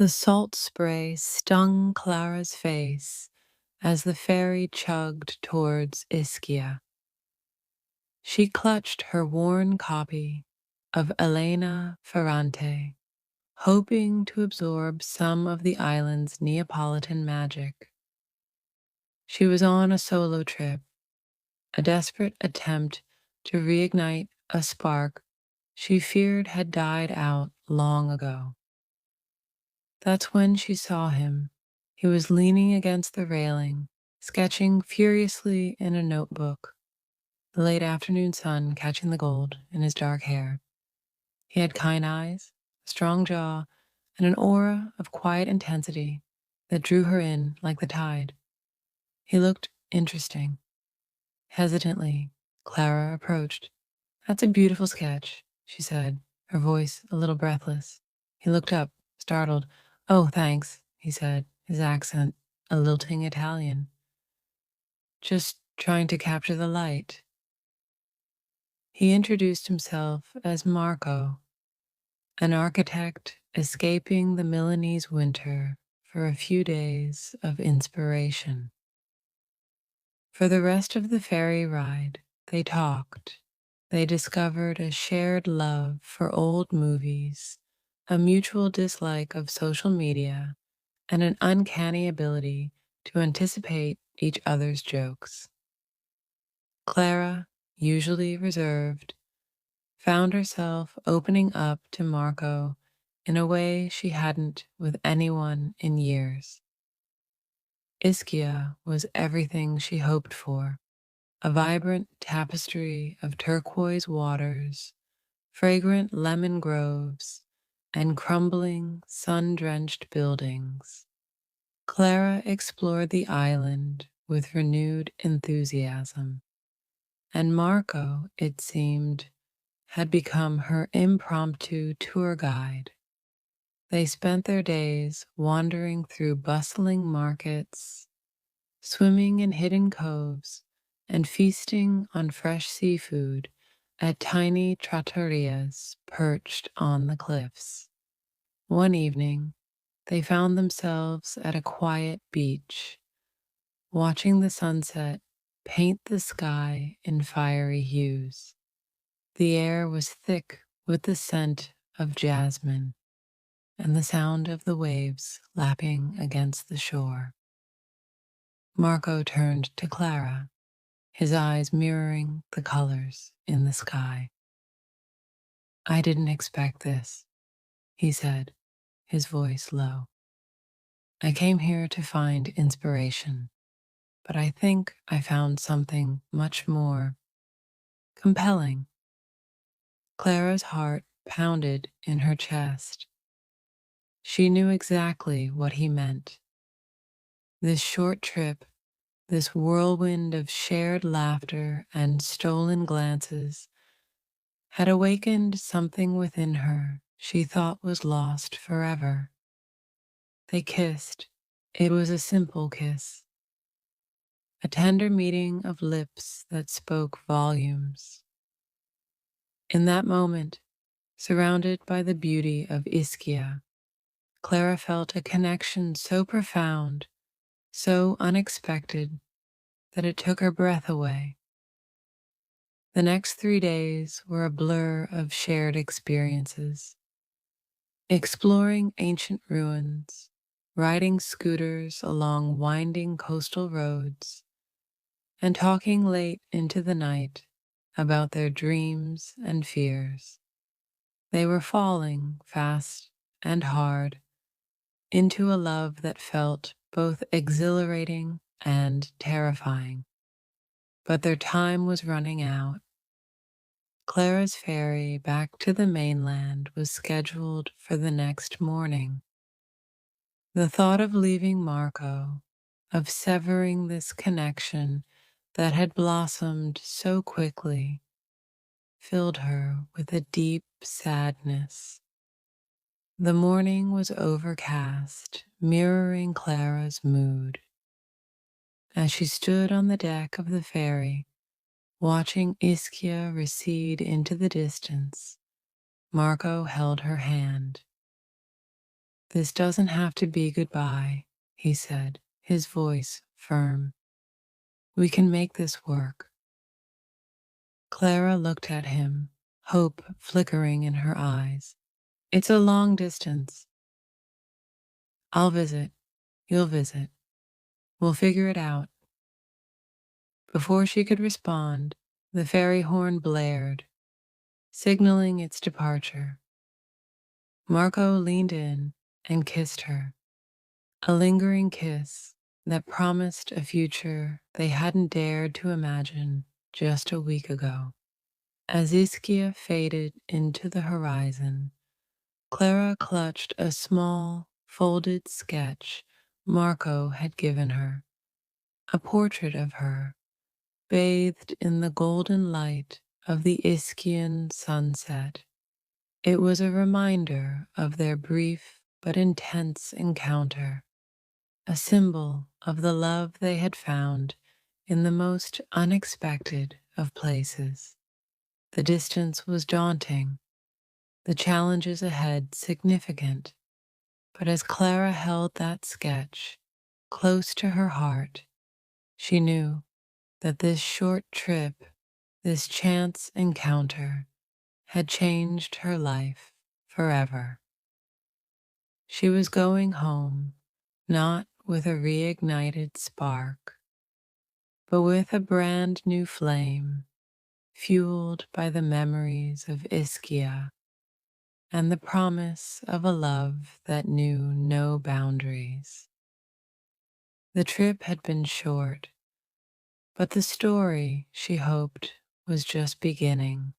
The salt spray stung Clara's face as the ferry chugged towards Ischia. She clutched her worn copy of Elena Ferrante, hoping to absorb some of the island's Neapolitan magic. She was on a solo trip, a desperate attempt to reignite a spark she feared had died out long ago. That's when she saw him. He was leaning against the railing, sketching furiously in a notebook, the late afternoon sun catching the gold in his dark hair. He had kind eyes, a strong jaw, and an aura of quiet intensity that drew her in like the tide. He looked interesting. Hesitantly, Clara approached. "That's a beautiful sketch," she said, her voice a little breathless. He looked up, startled. "Oh, thanks," he said, his accent a lilting Italian. "Just trying to capture the light." He introduced himself as Marco, an architect escaping the Milanese winter for a few days of inspiration. For the rest of the ferry ride, they talked. They discovered a shared love for old movies, a mutual dislike of social media, and an uncanny ability to anticipate each other's jokes. Clara, usually reserved, found herself opening up to Marco in a way she hadn't with anyone in years. Ischia was everything she hoped for, a vibrant tapestry of turquoise waters, fragrant lemon groves, and crumbling, sun-drenched buildings. Clara explored the island with renewed enthusiasm, and Marco, it seemed, had become her impromptu tour guide. They spent their days wandering through bustling markets, swimming in hidden coves, and feasting on fresh seafood at tiny trattorias perched on the cliffs. One evening, they found themselves at a quiet beach, watching the sunset paint the sky in fiery hues. The air was thick with the scent of jasmine and the sound of the waves lapping against the shore. Marco turned to Clara, his eyes mirroring the colors in the sky. "I didn't expect this," he said, his voice low. "I came here to find inspiration, but I think I found something much more compelling." Clara's heart pounded in her chest. She knew exactly what he meant. This short trip, this whirlwind of shared laughter and stolen glances, had awakened something within her she thought was lost forever. They kissed. It was a simple kiss, a tender meeting of lips that spoke volumes. In that moment, surrounded by the beauty of Ischia, Clara felt a connection so profound, so unexpected, that it took her breath away. The next 3 days were a blur of shared experiences, exploring ancient ruins, riding scooters along winding coastal roads, and talking late into the night about their dreams and fears. They were falling fast and hard into a love that felt both exhilarating and terrifying. But their time was running out. Clara's ferry back to the mainland was scheduled for the next morning. The thought of leaving Marco, of severing this connection that had blossomed so quickly, filled her with a deep sadness. The morning was overcast, mirroring Clara's mood. As she stood on the deck of the ferry, watching Ischia recede into the distance, Marco held her hand. This doesn't have to be goodbye, he said, his voice firm. We can make this work. Clara looked at him, hope flickering in her eyes. It's a long distance. I'll visit. You'll visit. We'll figure it out. Before she could respond, the ferry horn blared, signaling its departure. Marco leaned in and kissed her, a lingering kiss that promised a future they hadn't dared to imagine just a week ago. As Ischia faded into the horizon, Clara clutched a small, folded sketch Marco had given her, a portrait of her, bathed in the golden light of the Ischian sunset. It was a reminder of their brief but intense encounter, a symbol of the love they had found in the most unexpected of places. The distance was daunting, the challenges ahead significant, but as Clara held that sketch close to her heart, she knew that this short trip, this chance encounter, had changed her life forever. She was going home, not with a reignited spark, but with a brand new flame, fueled by the memories of Ischia and the promise of a love that knew no boundaries. The trip had been short, but the story, she hoped, was just beginning.